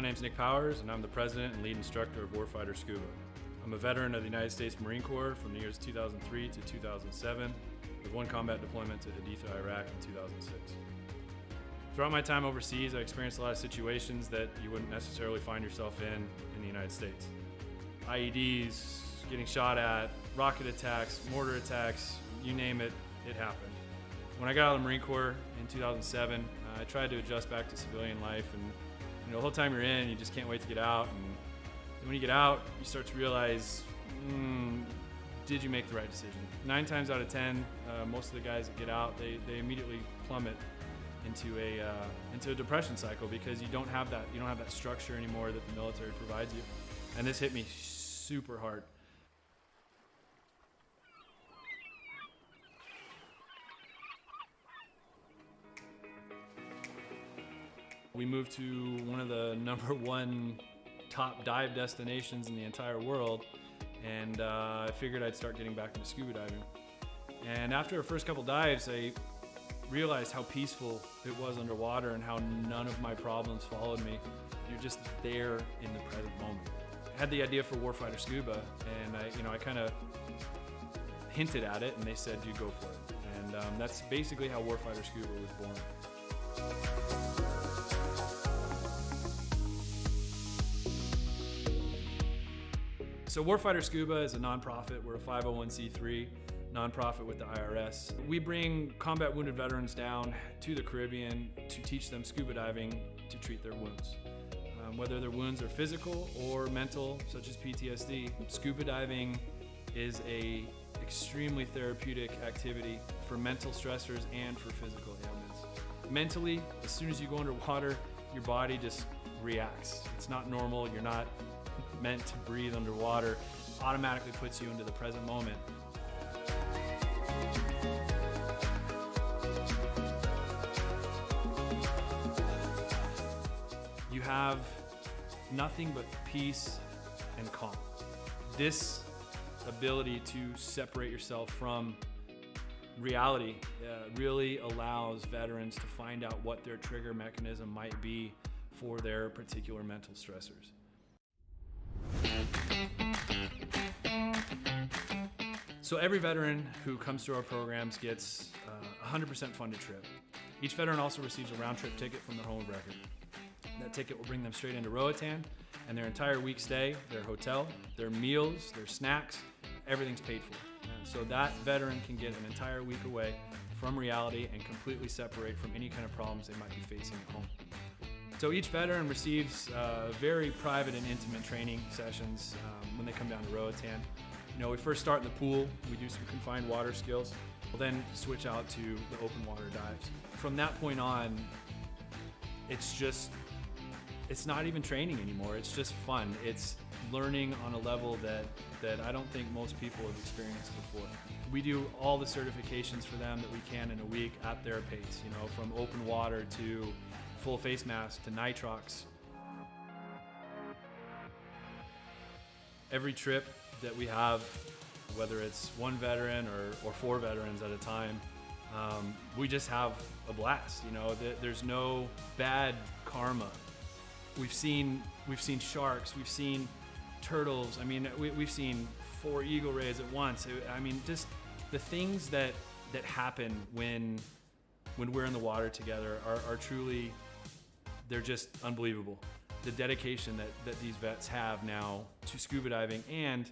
My name's Nick Powers, and I'm the president and lead instructor of Warfighter Scuba. I'm a veteran of the United States Marine Corps from the years 2003 to 2007, with one combat deployment to Nadtra, Iraq in 2006. Throughout my time overseas, I experienced a lot of situations that you wouldn't necessarily find yourself in the United States. IEDs, getting shot at, rocket attacks, mortar attacks, you name it, it happened. When I got out of the Marine Corps in 2007, I tried to adjust back to civilian life, and the whole time you're in, you just can't wait to get out. And when you get out, you start to realize, did you make the right decision? 9 times out of 10, most of the guys that get out, they immediately plummet into a depression cycle because you don't have that structure anymore that the military provides you. And this hit me super hard. We moved to one of the #1 top dive destinations in the entire world, and I figured I'd start getting back into scuba diving. And after the first couple dives, I realized how peaceful it was underwater and how none of my problems followed me. You're just there in the present moment. I had the idea for Warfighter Scuba, and I kind of hinted at it, and they said, "You go for it." And that's basically how Warfighter Scuba was born. So Warfighter Scuba is a nonprofit. We're a 501c3 nonprofit with the IRS. We bring combat wounded veterans down to the Caribbean to teach them scuba diving to treat their wounds. Whether their wounds are physical or mental, such as PTSD, scuba diving is a extremely therapeutic activity for mental stressors and for physical ailments. Mentally, as soon as you go underwater, your body just reacts. It's not normal. You're not meant to breathe underwater. Automatically puts you into the present moment. You have nothing but peace and calm. This ability to separate yourself from reality really allows veterans to find out what their trigger mechanism might be for their particular mental stressors. So every veteran who comes through our programs gets a 100% funded trip. Each veteran also receives a round-trip ticket from their home of record. That ticket will bring them straight into Roatan, and their entire week stay, their hotel, their meals, their snacks, everything's paid for. So that veteran can get an entire week away from reality and completely separate from any kind of problems they might be facing at home. So each veteran receives very private and intimate training sessions when they come down to Roatan. We first start in the pool. We do some confined water skills. We'll then switch out to the open water dives. From that point on, it's not even training anymore. It's just fun. It's learning on a level that I don't think most people have experienced before. We do all the certifications for them that we can in a week at their pace, from open water to full face mask to nitrox. Every trip that we have, whether it's one veteran or 4 veterans at a time, we just have a blast. There's no bad karma. We've seen sharks, we've seen turtles. We've seen 4 eagle rays at once. Just the things that happen when we're in the water together are truly, they're just unbelievable. The dedication that these vets have now to scuba diving and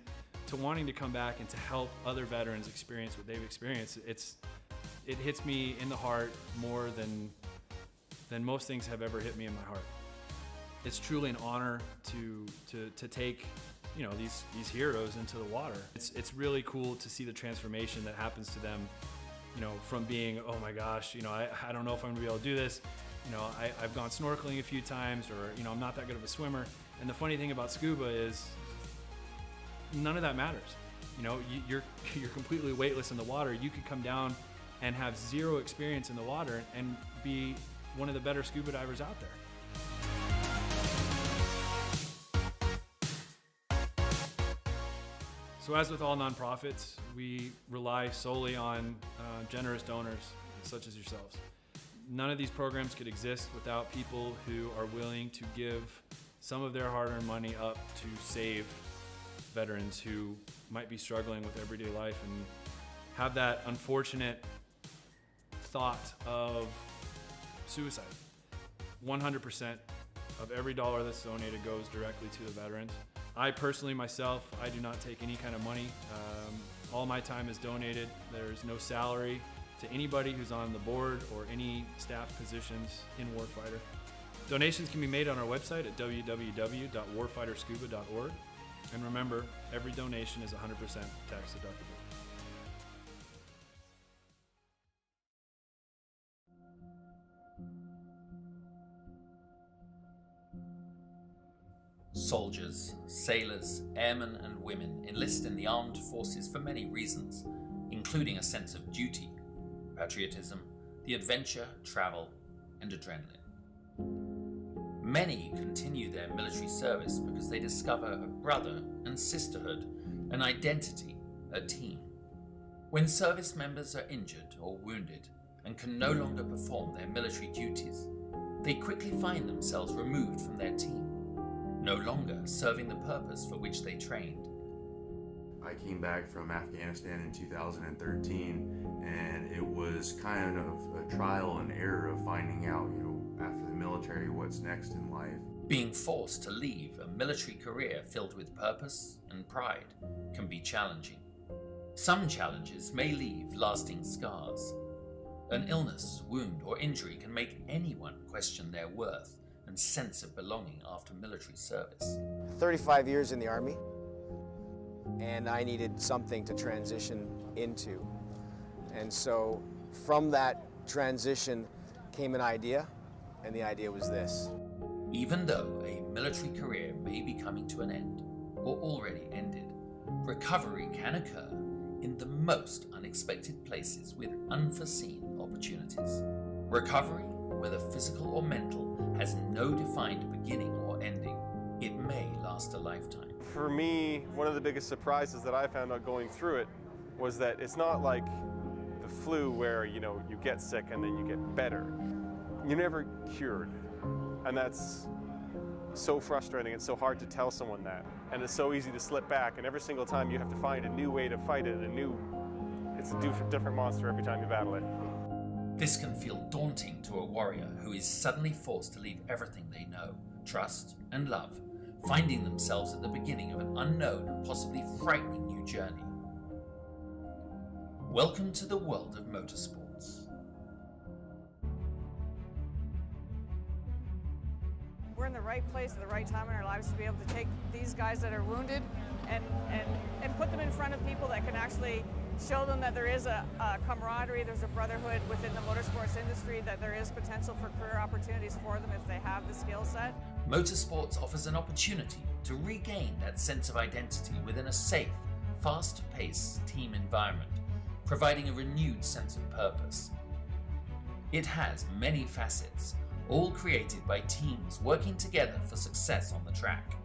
to wanting to come back and to help other veterans experience what they've experienced. It hits me in the heart more than most things have ever hit me in my heart. It's truly an honor to take these heroes into the water. It's really cool to see the transformation that happens to them, from being, oh my gosh, I don't know if I'm gonna be able to do this. I've gone snorkeling a few times, or I'm not that good of a swimmer. And the funny thing about scuba is none of that matters. You're completely weightless in the water. You could come down and have 0 experience in the water and be one of the better scuba divers out there. So as with all nonprofits, we rely solely on generous donors such as yourselves. None of these programs could exist without people who are willing to give some of their hard-earned money up to save veterans who might be struggling with everyday life and have that unfortunate thought of suicide. 100% of every dollar that's donated goes directly to the veterans. I personally, myself, I do not take any kind of money. All my time is donated. There's no salary to anybody who's on the board or any staff positions in Warfighter. Donations can be made on our website at www.warfighterscuba.org. And remember, every donation is 100% tax deductible. Soldiers, sailors, airmen and women enlist in the armed forces for many reasons, including a sense of duty, patriotism, the adventure, travel, and adrenaline. Many continue their military service because they discover a brother and sisterhood, an identity, a team. When service members are injured or wounded and can no longer perform their military duties, they quickly find themselves removed from their team, no longer serving the purpose for which they trained. I came back from Afghanistan in 2013, and it was kind of a trial and error of finding out, after the military, what's next in life. Being forced to leave a military career filled with purpose and pride can be challenging. Some challenges may leave lasting scars. An illness, wound, or injury can make anyone question their worth and sense of belonging after military service. 35 years in the Army, and I needed something to transition into. And so from that transition came an idea, and the idea was this. Even though a military career may be coming to an end, or already ended, recovery can occur in the most unexpected places with unforeseen opportunities. Recovery, whether physical or mental, has no defined beginning or ending. It may last a lifetime. For me, one of the biggest surprises that I found out going through it was that it's not like the flu where, you get sick and then you get better. You're never cured. And that's so frustrating. It's so hard to tell someone that. And it's so easy to slip back, and every single time you have to find a new way to fight it, it's a different monster every time you battle it. This can feel daunting to a warrior who is suddenly forced to leave everything they know, trust, and love, finding themselves at the beginning of an unknown and possibly frightening new journey. Welcome to the world of motorsports. We're in the right place at the right time in our lives to be able to take these guys that are wounded and put them in front of people that can actually show them that there is a camaraderie, there's a brotherhood within the motorsports industry, that there is potential for career opportunities for them if they have the skill set. Motorsports offers an opportunity to regain that sense of identity within a safe, fast-paced team environment, providing a renewed sense of purpose. It has many facets, all created by teams working together for success on the track.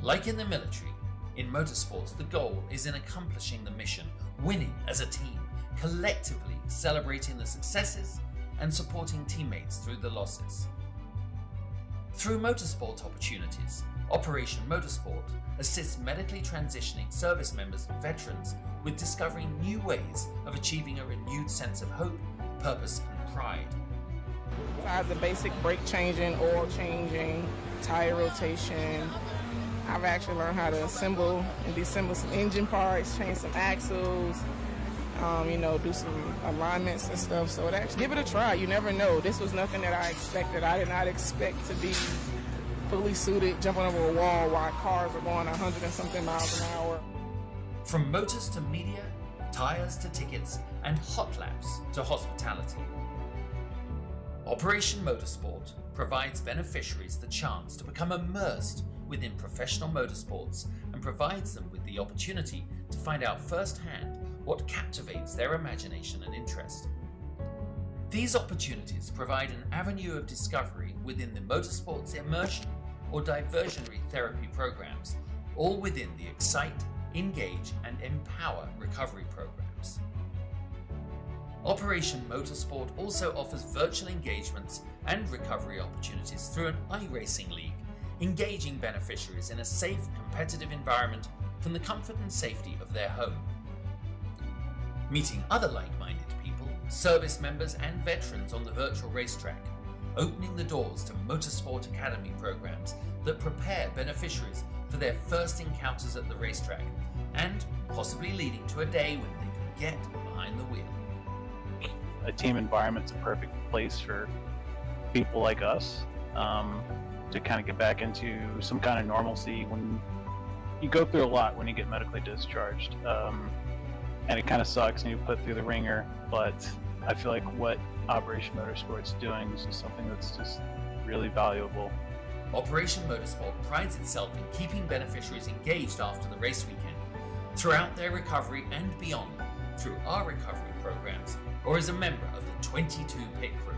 Like in the military, in motorsports the goal is in accomplishing the mission, winning as a team, collectively celebrating the successes and supporting teammates through the losses. Through motorsport opportunities, Operation Motorsport assists medically transitioning service members and veterans with discovering new ways of achieving a renewed sense of hope, purpose and pride. Besides the basic brake changing, oil changing, tire rotation, I've actually learned how to assemble and disassemble some engine parts, change some axles, do some alignments and stuff. So give it a try. You never know. This was nothing that I expected. I did not expect to be fully suited, jumping over a wall while cars are going 100 and something miles an hour. From motors to media, tires to tickets, and hot laps to hospitality. Operation Motorsport provides beneficiaries the chance to become immersed within professional motorsports and provides them with the opportunity to find out firsthand what captivates their imagination and interest. These opportunities provide an avenue of discovery within the motorsports immersion or diversionary therapy programs, all within the Excite, Engage and Empower recovery programs. Operation Motorsport also offers virtual engagements and recovery opportunities through an iRacing league engaging beneficiaries in a safe, competitive environment from the comfort and safety of their home. Meeting other like-minded people, service members and veterans on the virtual racetrack, opening the doors to Motorsport Academy programs that prepare beneficiaries for their first encounters at the racetrack, and possibly leading to a day when they can get behind the wheel. A team environment's a perfect place for people like us to kind of get back into some kind of normalcy when you go through a lot when you get medically discharged. And it kind of sucks and you put through the ringer, but I feel like what Operation Motorsport's doing is just something that's just really valuable. Operation Motorsport prides itself in keeping beneficiaries engaged after the race weekend, throughout their recovery and beyond, through our recovery programs, or as a member of the 22 pit crew.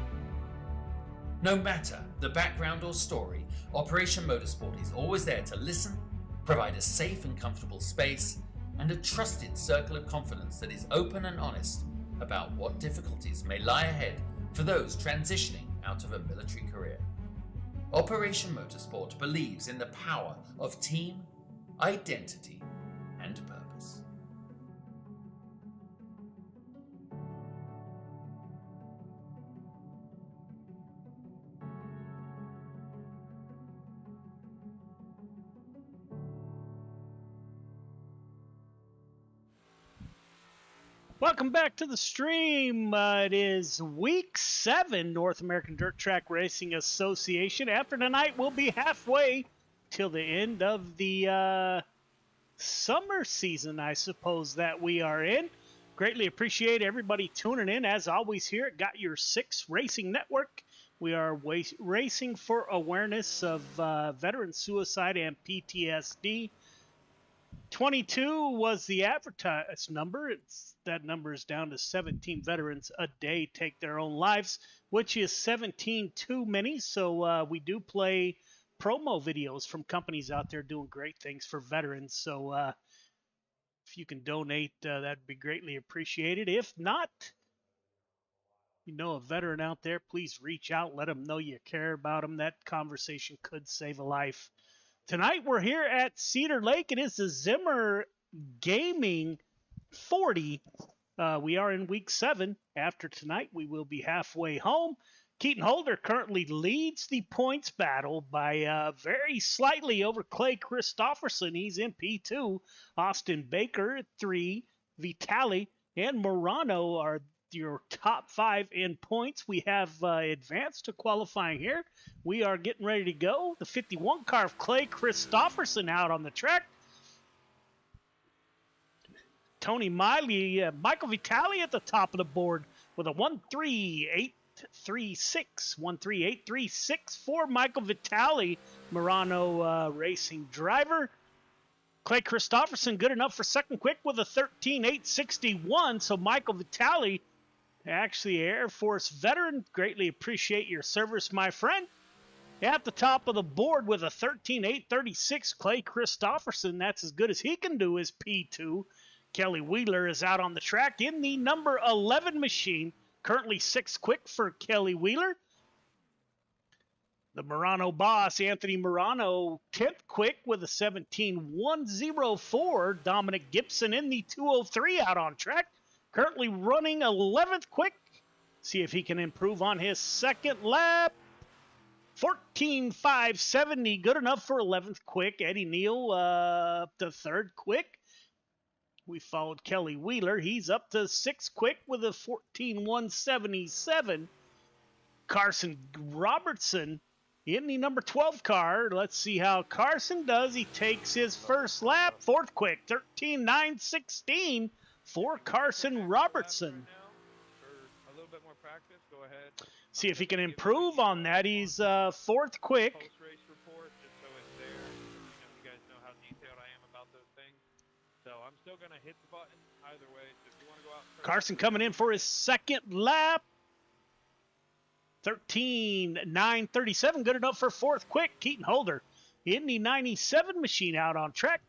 No matter the background or story, Operation Motorsport is always there to listen, provide a safe and comfortable space, and a trusted circle of confidence that is open and honest about what difficulties may lie ahead for those transitioning out of a military career. Operation Motorsport believes in the power of team, identity, and purpose. Welcome back to the stream. It is week 7, North American Dirt Track Racing Association. After tonight, we'll be halfway till the end of the summer season, I suppose, that we are in. Greatly appreciate everybody tuning in, as always, here at Got Your 6 Racing Network. We are racing for awareness of veteran suicide and PTSD. 22 was the advertised number. That number is down to 17 veterans a day take their own lives, which is 17 too many. So we do play promo videos from companies out there doing great things for veterans. So if you can donate, that'd be greatly appreciated. If not, you know a veteran out there, please reach out. Let them know you care about them. That conversation could save a life. Tonight we're here at Cedar Lake. It is the Zimmer Gaming 40. We are in week 7. After tonight, we will be halfway home. Keaton Holder currently leads the points battle by very slightly over Clay Christopherson. He's in P2. Austin Baker at 3. Vitali and Morano are your top 5 in points. We have advanced to qualifying here. We are getting ready to go. The 51 car of Clay Christopherson out on the track. Tony Miley, Michael Vitali at the top of the board with a 13836. 13836 for Michael Vitali, Murano Racing driver. Clay Christopherson good enough for second quick with a 13861. So Michael Vitali, actually Air Force veteran, greatly appreciate your service, my friend. At the top of the board with a 13836, Clay Christopherson. That's as good as he can do as P2. Kelly Wheeler is out on the track in the number 11 machine. Currently 6th quick for Kelly Wheeler. The Murano boss, Anthony Murano, 10th quick with a 17104. Dominic Gibson in the 203 out on track. Currently running 11th quick. See if he can improve on his second lap. 14570, good enough for 11th quick. Eddie Neal up to 3rd quick. We followed Kelly Wheeler. He's up to 6th quick with a 14177. Carson Robertson in the number 12 car. Let's see how Carson does. He takes his first lap. 4th quick, 13916 for Carson Robertson. A little bit more practice, go ahead. See if he can improve on that. He's 4th quick. Post-race report, just so it's there. You guys know how detailed I am about those things. So I'm still going to hit the button either way. So if you want to go out first. Carson coming in for his second lap. 13937, good enough for 4th quick. Keaton Holder in the 97 machine out on track.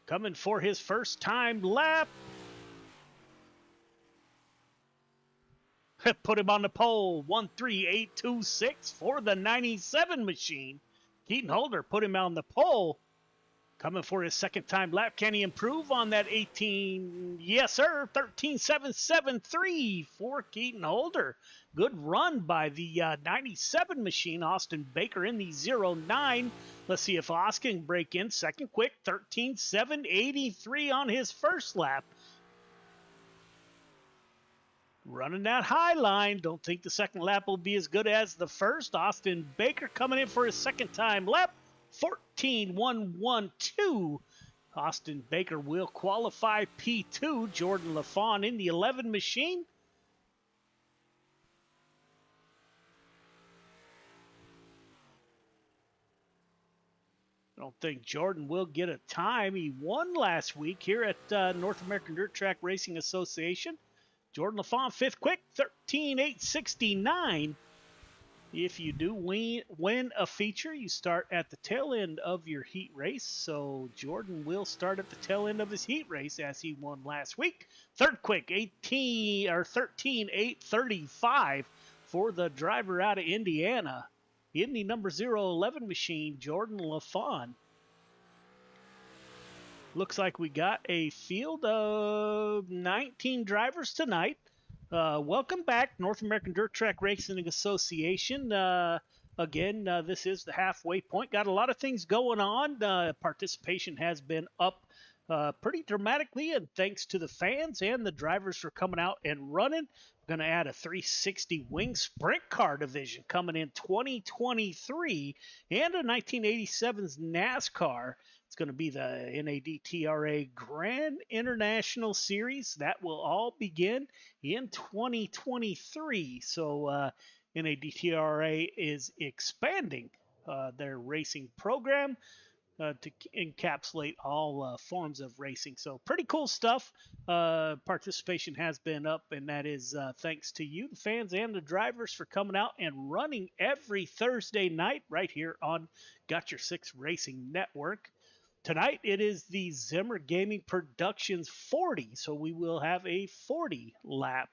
Coming for his first time lap. Put him on the pole. 13826 for the 97 machine. Keaton Holder put him on the pole. Coming for his second time lap. Can he improve on that 18? Yes, sir. 13.773 for Keaton Holder. Good run by the 97 machine. Austin Baker in the 09. Let's see if Austin can break in. Second quick. 13.783 on his first lap. Running that high line. Don't think the second lap will be as good as the first. Austin Baker coming in for his second time lap. 14.112. Austin Baker will qualify P2. Jordan LaFawn in the 11 machine. I don't think Jordan will get a time. He won last week here at North American Dirt Track Racing Association. Jordan LaFawn, fifth quick, 13.869. If you do win a feature, you start at the tail end of your heat race. So Jordan will start at the tail end of his heat race as he won last week. Third quick, 13.835 for the driver out of Indiana. In the number 011 machine, Jordan LaFawn. Looks like we got a field of 19 drivers tonight. Welcome back, North American Dirt Track Racing Association. Again, this is the halfway point. Got a lot of things going on. Participation has been up pretty dramatically, and thanks to the fans and the drivers for coming out and running. Going to add a 360 wing sprint car division coming in 2023 and a 1987's NASCAR. It's going to be the NADTRA Grand International Series. That will all begin in 2023. So NADTRA is expanding their racing program to encapsulate all forms of racing. So pretty cool stuff. Participation has been up, and that is thanks to you, the fans and the drivers, for coming out and running every Thursday night right here on Got Your Six Racing Network. Tonight it is the Zimmer Gaming Productions 40, so we will have a 40-lap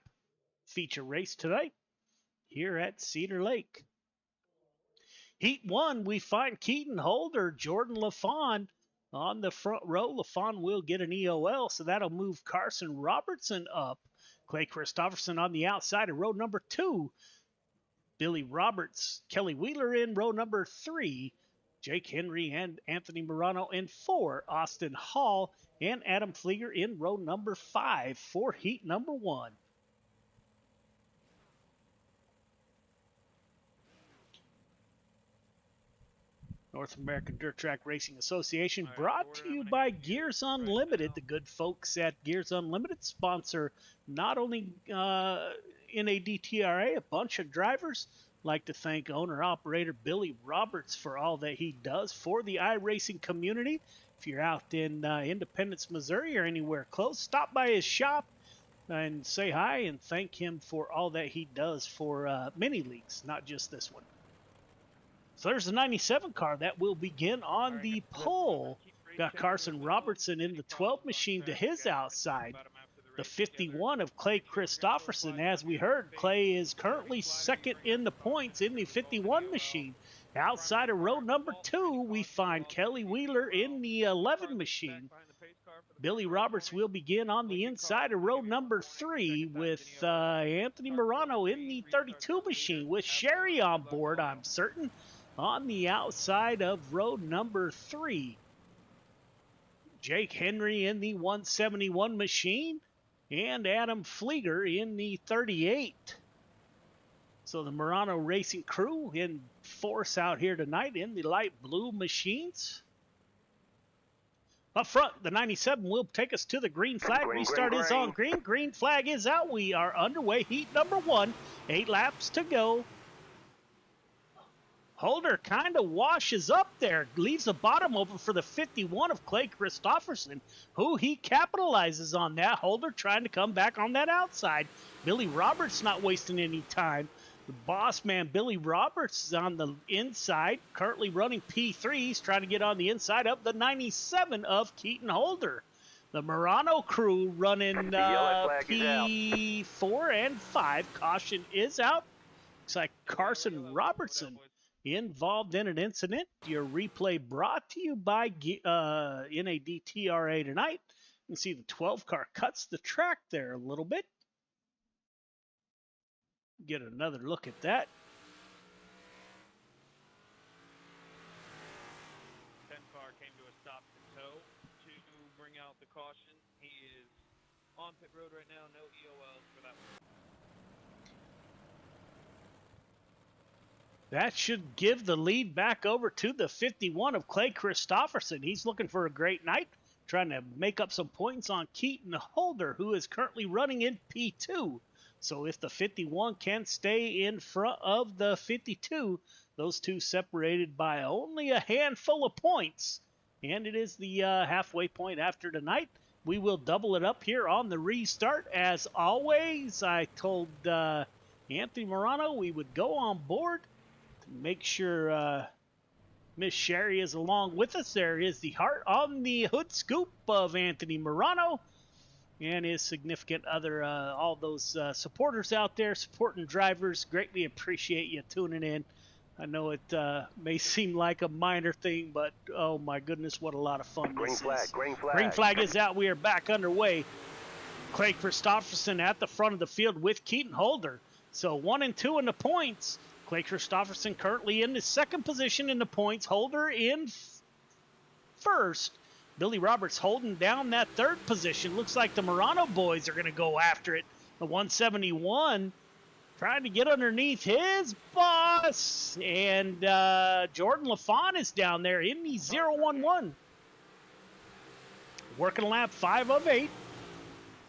feature race tonight here at Cedar Lake. Heat 1, we find Keaton Holder, Jordan LaFawn on the front row. LaFawn will get an EOL, so that'll move Carson Robertson up. Clay Christopherson on the outside of row number 2. Billy Roberts, Kelly Wheeler in row number 3. Jake Henry and Anthony Morano in 4. Austin Hall and Adam Flieger in row number 5 for heat number 1. North American Dirt Track Racing Association brought to you by Gears Unlimited. The good folks at Gears Unlimited sponsor not only NADTRA, a bunch of drivers. Like to thank owner-operator Billy Roberts for all that he does for the iRacing community. If you're out in Independence, Missouri or anywhere close, stop by his shop and say hi and thank him for all that he does for many leagues, not just this one. So there's the 97 car that will begin on the pole. Got Carson Robertson in the 12 machine to his outside. The 51 of Clay Christopherson. As we heard, Clay is currently second in the points in the 51 machine. Outside of row number 2, we find Kelly Wheeler in the 11 machine. Billy Roberts will begin on the inside of row number 3 with Anthony Morano in the 32 machine with Sherry on board, I'm certain, on the outside of row number 3. Jake Henry in the 171 machine and Adam Flieger in the 38. So the Morano Racing crew in force out here tonight in the light blue machines. Up front, the 97 will take us to the green flag. Restart is on green. Green flag is out. We are underway. Heat number 1. 8 laps to go. Holder kind of washes up there, leaves the bottom open for the 51 of Clay Christopherson, who he capitalizes on that. Holder trying to come back on that outside. Billy Roberts not wasting any time. The boss man, Billy Roberts, is on the inside, currently running P3. He's trying to get on the inside of the 97 of Keaton Holder. The Morano crew running P4 and 5. Caution is out. Looks like Carson Robertson involved in an incident. Your replay brought to you by NADTRA tonight. You can see the 12 car cuts the track there a little bit. Get another look at that. 10 car came to a stop to tow to bring out the caution. He is on pit road right now. No EOLs for that one. That should give the lead back over to the 51 of Clay Christopherson. He's looking for a great night, trying to make up some points on Keaton Holder, who is currently running in P2. So if the 51 can stay in front of the 52, those two separated by only a handful of points. And it is the halfway point after tonight. We will double it up here on the restart. As always, I told Anthony Morano we would go on board to make sure Miss Sherry is along with us. There is the heart on the hood scoop of Anthony Morano and his significant other, all those supporters out there, supporting drivers. Greatly appreciate you tuning in. I know it may seem like a minor thing, but oh my goodness, what a lot of fun this is. Green flag. Green flag is out. We are back underway. Clay Christopherson at the front of the field with Keaton Holder. So 1 and 2 in the points. Clay Christopherson currently in the second position in the points. Holder in first. Billy Roberts holding down that third position. Looks like the Morano boys are going to go after it. The 171 trying to get underneath his boss. And Jordan LaFawn is down there in the 011. Working lap 5 of 8.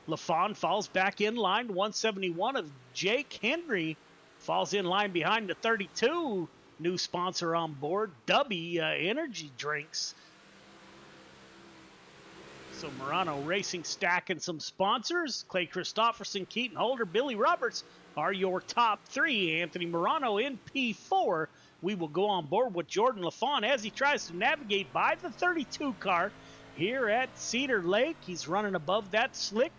LaFawn falls back in line. 171 of Jake Henry falls in line behind the 32. New sponsor on board, Dubby Energy Drinks. So Morano Racing stacking some sponsors. Clay Christopherson, Keaton Holder, Billy Roberts are your top 3. Anthony Morano in P4. We will go on board with Jordan LaFawn as he tries to navigate by the 32 car here at Cedar Lake. He's running above that slick.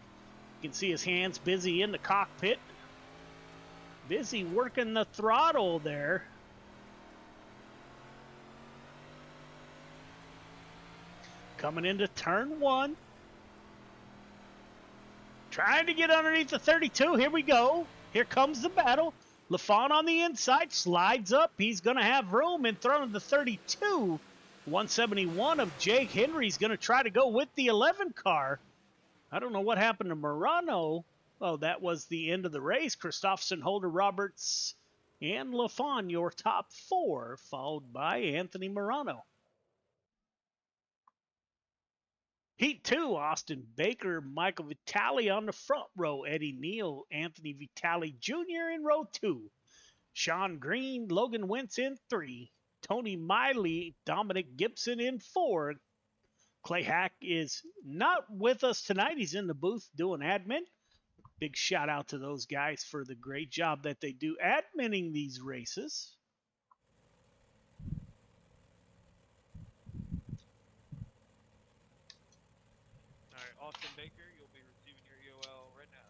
You can see his hands busy in the cockpit. Busy working the throttle there. Coming into turn 1. Trying to get underneath the 32. Here we go. Here comes the battle. LaFawn on the inside. Slides up. He's going to have room in front of the 32. 171 of Jake Henry's going to try to go with the 11 car. I don't know what happened to Morano. Oh, that was the end of the race. Christopherson, Holder, Roberts, and LaFawn, your top 4, followed by Anthony Morano. Heat 2, Austin Baker, Michael Vitale on the front row. Eddie Neal, Anthony Vitale Jr. in row 2. Sean Green, Logan Wentz in 3. Tony Miley, Dominic Gibson in 4. Clay Hack is not with us tonight. He's in the booth doing admin. Big shout out to those guys for the great job that they do adminning these races. All right, Austin Baker, you'll be receiving your EOL right now.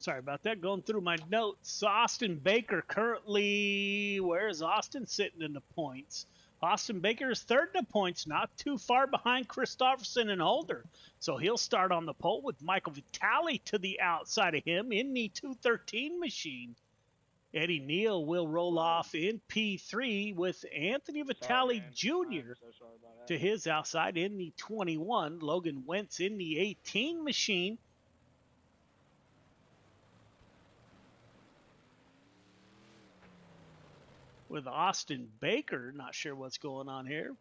Sorry about that. Going through my notes. Austin Baker currently, where's Austin sitting in the points? Austin Baker is third in the points, not too far behind Christopherson and Holder. So he'll start on the pole with Michael Vitale to the outside of him in the 213 machine. Eddie Neal will roll off in P3 with Anthony Vitale Jr. to his outside in the 21. Logan Wentz in the 18 machine. With Austin Baker, not sure what's going on here.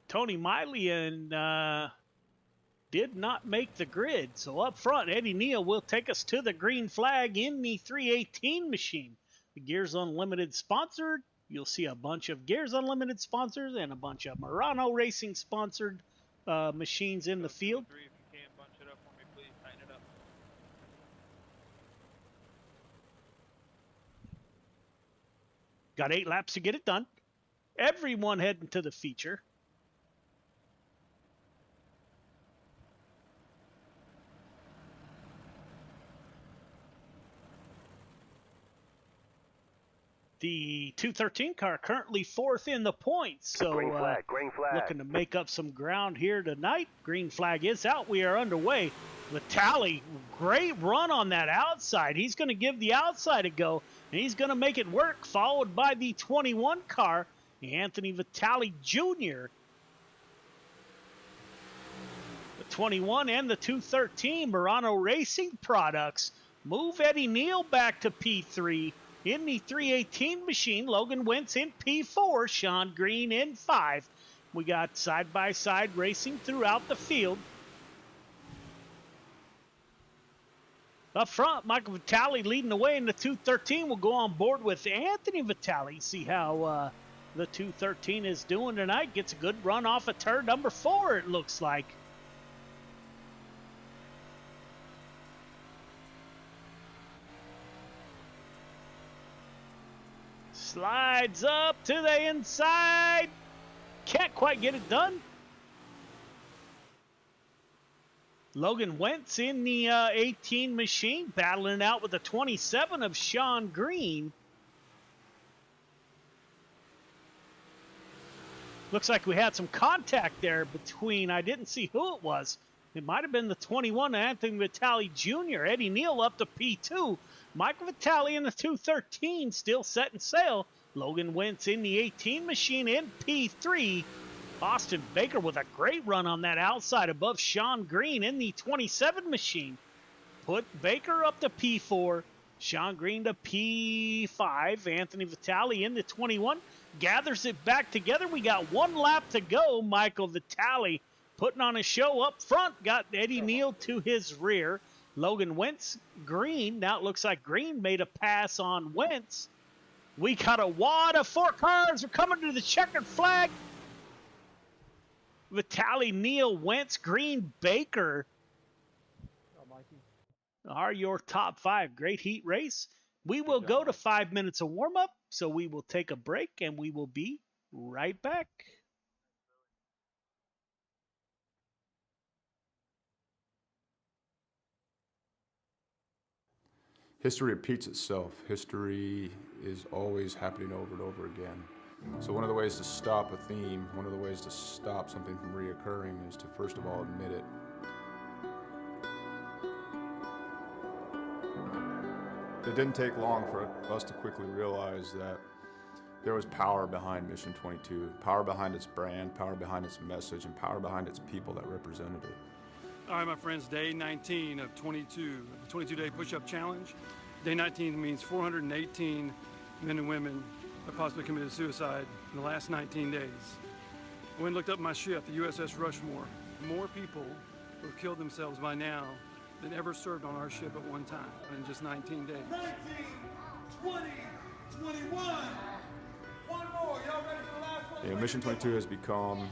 Tony Miley and did not make the grid. So up front, Eddie Neal will take us to the green flag in the 318 machine. The Gears Unlimited sponsored. You'll see a bunch of Gears Unlimited sponsors and a bunch of Morano Racing sponsored machines in the field. If you can, bunch it up for me, please. Tighten it up. Got 8 laps to get it done. Everyone heading to the feature. The 213 car currently fourth in the points, so green flag. Looking to make up some ground here tonight. Green flag is out. We are underway. Vitali, great run on that outside. He's going to give the outside a go, and he's going to make it work, followed by the 21 car, Anthony Vitali Jr. The 21 and the 213 Murano Racing Products move Eddie Neal back to P3. In the 318 machine, Logan Wentz in P4, Sean Green in 5. We got side-by-side racing throughout the field. Up front, Michael Vitali leading the way in the 213. Will go on board with Anthony Vitali. See how the 213 is doing tonight. Gets a good run off of turn number 4, it looks like. Slides up to the inside. Can't quite get it done. Logan Wentz in the 18 machine, battling out with the 27 of Sean Green. Looks like we had some contact there between, I didn't see who it was. It might have been the 21, Anthony Vitali Jr. Eddie Neal up to P2. Michael Vitali in the 213 still setting sail. Logan Wentz in the 18 machine in P3. Austin Baker with a great run on that outside above Sean Green in the 27 machine. Put Baker up to P4. Sean Green to P5. Anthony Vitali in the 21. Gathers it back together. We got one lap to go. Michael Vitali putting on a show up front. Got Eddie Neal to his rear. Logan Wentz, Green. Now it looks like Green made a pass on Wentz. We got a wad of 4 cars. We're coming to the checkered flag. Vitali, Neal, Wentz, Green, Baker are your top 5. Great heat race. We will go to 5 minutes of warm-up, so we will take a break, and we will be right back. History repeats itself. History is always happening over and over again. So one of the ways to stop a theme, one of the ways to stop something from reoccurring is to first of all admit it. It didn't take long for us to quickly realize that there was power behind Mission 22, power behind its brand, power behind its message, and power behind its people that represented it. All right, my friends, day 19 of 22, the 22-day push-up challenge. Day 19 means 418 men and women have possibly committed suicide in the last 19 days. I went and looked up my ship, the USS Rushmore. More people who have killed themselves by now than ever served on our ship at one time in just 19 days. 19, 20, 21. One more. Y'all ready for the last one? Mission 22 has become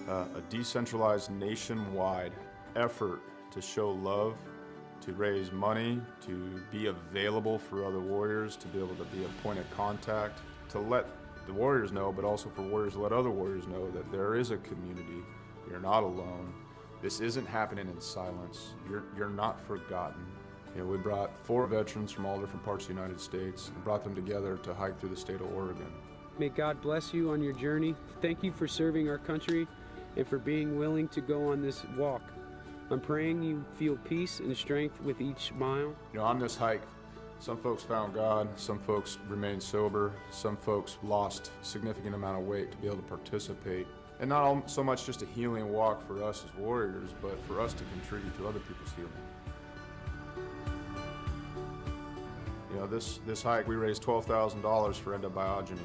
a decentralized nationwide effort to show love, to raise money, to be available for other warriors, to be able to be a point of contact, to let the warriors know, but also for warriors to let other warriors know that there is a community. You're not alone. This isn't happening in silence. You're not forgotten. You know, we brought 4 veterans from all different parts of the United States and brought them together to hike through the state of Oregon. May God bless you on your journey. Thank you for serving our country and for being willing to go on this walk. I'm praying you feel peace and strength with each mile. You know, on this hike, some folks found God, some folks remained sober, some folks lost a significant amount of weight to be able to participate. And not so much just a healing walk for us as warriors, but for us to contribute to other people's healing. You know, this hike, we raised $12,000 for endobiogeny.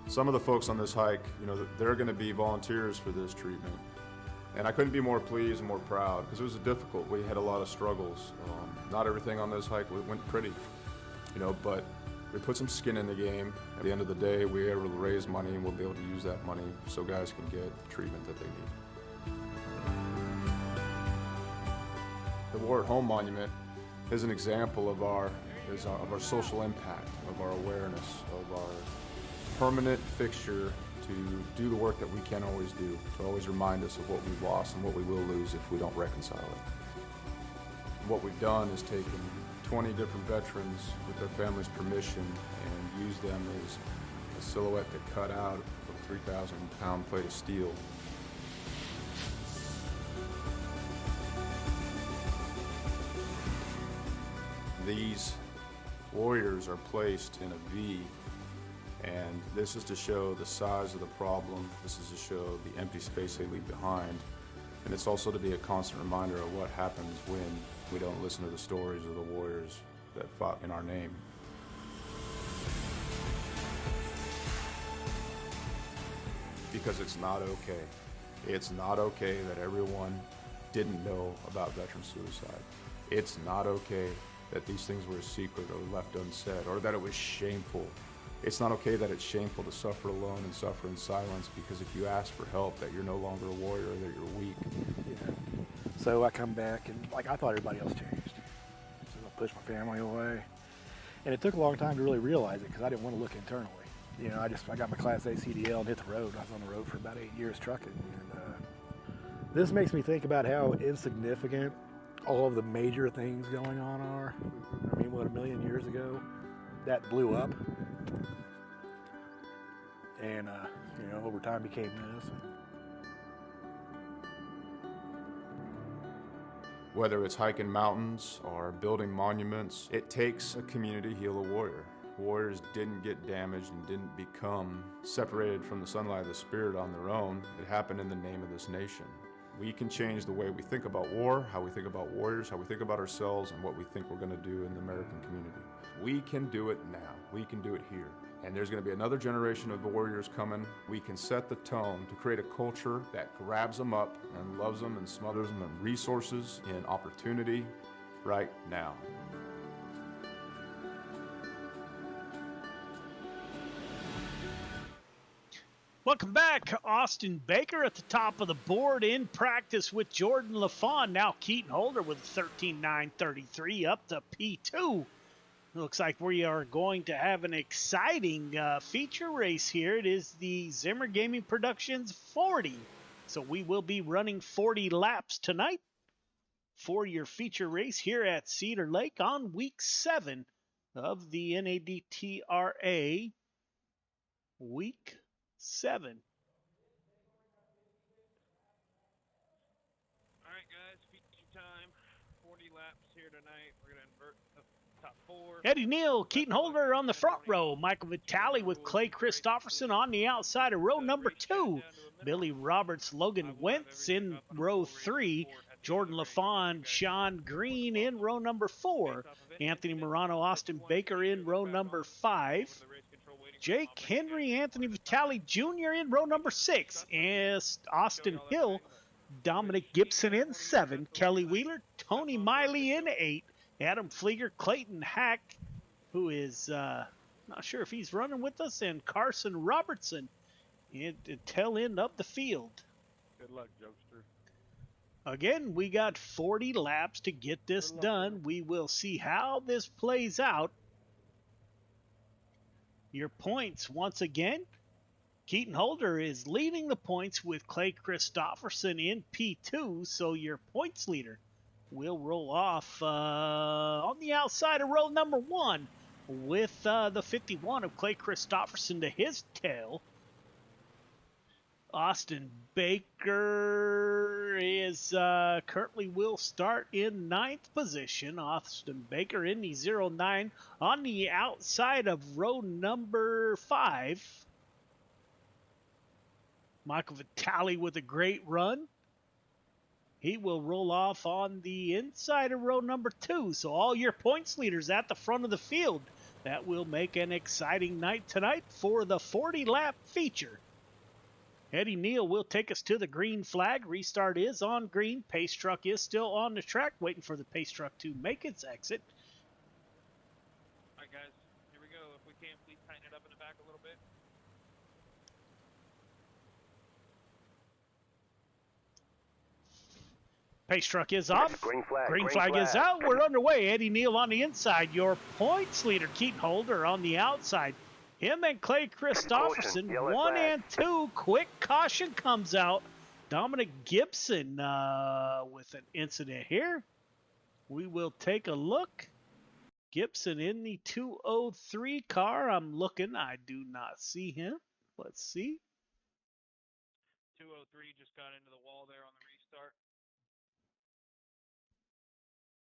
Some of the folks on this hike, you know, they're going to be volunteers for this treatment. And I couldn't be more pleased and more proud because it was difficult. We had a lot of struggles. Not everything on this hike went pretty, you know, but we put some skin in the game. At the end of the day, we were able to raise money and we'll be able to use that money so guys can get the treatment that they need. The War at Home Monument is an example of our social impact, of our awareness, of our permanent fixture to do the work that we can't always do, to always remind us of what we've lost and what we will lose if we don't reconcile it. What we've done is taken 20 different veterans with their families' permission and used them as a silhouette to cut out a 3,000-pound plate of steel. These warriors are placed in a V, and this is to show the size of the problem. This is to show the empty space they leave behind. And it's also to be a constant reminder of what happens when we don't listen to the stories of the warriors that fought in our name. Because it's not okay. It's not okay that everyone didn't know about veteran suicide. It's not okay that these things were a secret or left unsaid, or that it was shameful. It's not okay that it's shameful to suffer alone and suffer in silence, because if you ask for help, that you're no longer a warrior, that you're weak. Yeah. So I come back and I thought everybody else changed. So I pushed my family away. And it took a long time to really realize it because I didn't want to look internally. I got my Class A CDL and hit the road. I was on the road for about 8 years trucking. And this makes me think about how insignificant all of the major things going on are. I mean, what, 1 million years ago, that blew up. And, over time became this. Whether it's hiking mountains or building monuments, it takes a community to heal a warrior. Warriors didn't get damaged and didn't become separated from the sunlight of the spirit on their own. It happened in the name of this nation. We can change the way we think about war, how we think about warriors, how we think about ourselves, and what we think we're going to do in the American community. We can do it now. We can do it here. And there's going to be another generation of warriors coming. We can set the tone to create a culture that grabs them up and loves them and smothers them in resources, in opportunity, right now. Welcome back. Austin Baker at the top of the board in practice with Jordan LaFawn. Now Keaton Holder with a 13.933 up to P2. Looks like we are going to have an exciting feature race here. It is the Zimmer Gaming Productions 40. So we will be running 40 laps tonight for your feature race here at Cedar Lake on week 7 of the NADTRA week 7. All right, guys, feature time. 40 laps here tonight. We're going to invert the top 4. Eddie Neal, Keaton Holder on the front row. Michael Vitale with Clay Christopherson on the outside of row number 2. Billy Roberts, Logan Wentz in row 3. Jordan LaFawn, Sean Green in row number 4. Anthony Morano, Austin Baker in row number 5. Jake Henry, Anthony Vitale Jr. in row number 6. And Austin Hill, Dominic Gibson in 7. Kelly Wheeler, Tony Miley in 8. Adam Flieger, Clayton Hack, who is not sure if he's running with us, and Carson Robertson at the tail end of the field. Good luck, jokester. Again, we got 40 laps to get this done. We will see how this plays out. Your points, once again, Keaton Holder is leading the points with Clay Christopherson in P2, so your points leader will roll off on the outside of row number 1 with the 51 of Clay Christopherson to his tail. Austin Baker is currently will start in 9th position. Austin Baker in the 09 on the outside of row number 5. Michael Vitale with a great run. He will roll off on the inside of row number 2. So all your points leaders at the front of the field. That will make an exciting night tonight for the 40-lap feature. Eddie Neal will take us to the green flag. Restart is on green. Pace truck is still on the track, waiting for the pace truck to make its exit. All right, guys, here we go. If we can, please tighten it up in the back a little bit. Pace truck is off. Green flag. Green flag is out. We're underway. Eddie Neal on the inside. Your points leader, Keaton Holder, on the outside. Him and Clay Christopherson, 1 and 2. Quick caution comes out. Dominic Gibson with an incident here. We will take a look. Gibson in the 203 car. I'm looking. I do not see him. Let's see. 203 just got into the wall there on the restart.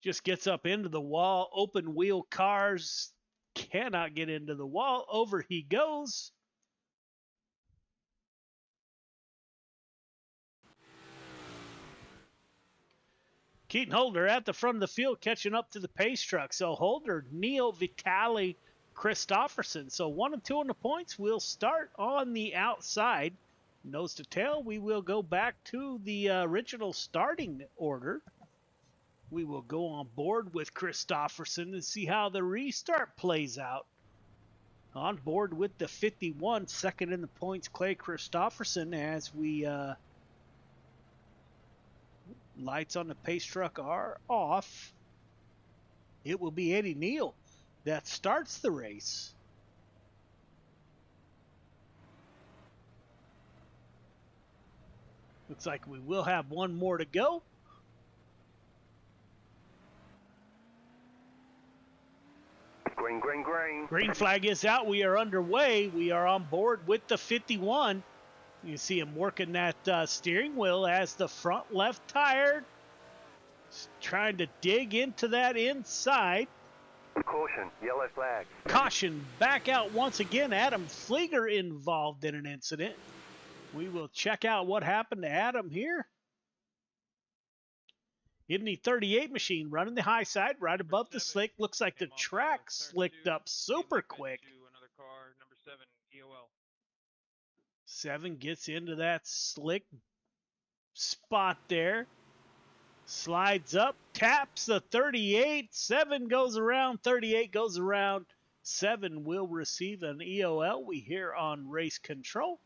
Just gets up into the wall. Open wheel cars cannot get into the wall. Over he goes. Keaton Holder at the front of the field catching up to the pace truck. So Holder, Neil, Vitali, Christopherson. So 1 and 2 on the points. We'll start on the outside. Nose to tail, we will go back to the original starting order. We will go on board with Christopherson and see how the restart plays out. On board with the 51, second in the points, Clay Christopherson, as we lights on the pace truck are off. It will be Eddie Neal that starts the race. Looks like we will have one more to go. Green, green, green. Green flag is out. We are underway. We are on board with the 51. You see him working that steering wheel as the front left tire trying to dig into that inside. Caution, yellow flag. Caution back out once again. Adam Flieger involved in an incident. We will check out what happened to Adam here. In the 38 machine, running the high side, right above the slick. Looks like the track slicked up super quick. Another car, number 7, EOL. 7 gets into that slick spot there. Slides up, taps the 38. 7 goes around, 38 goes around. 7 will receive an EOL. We hear on race control.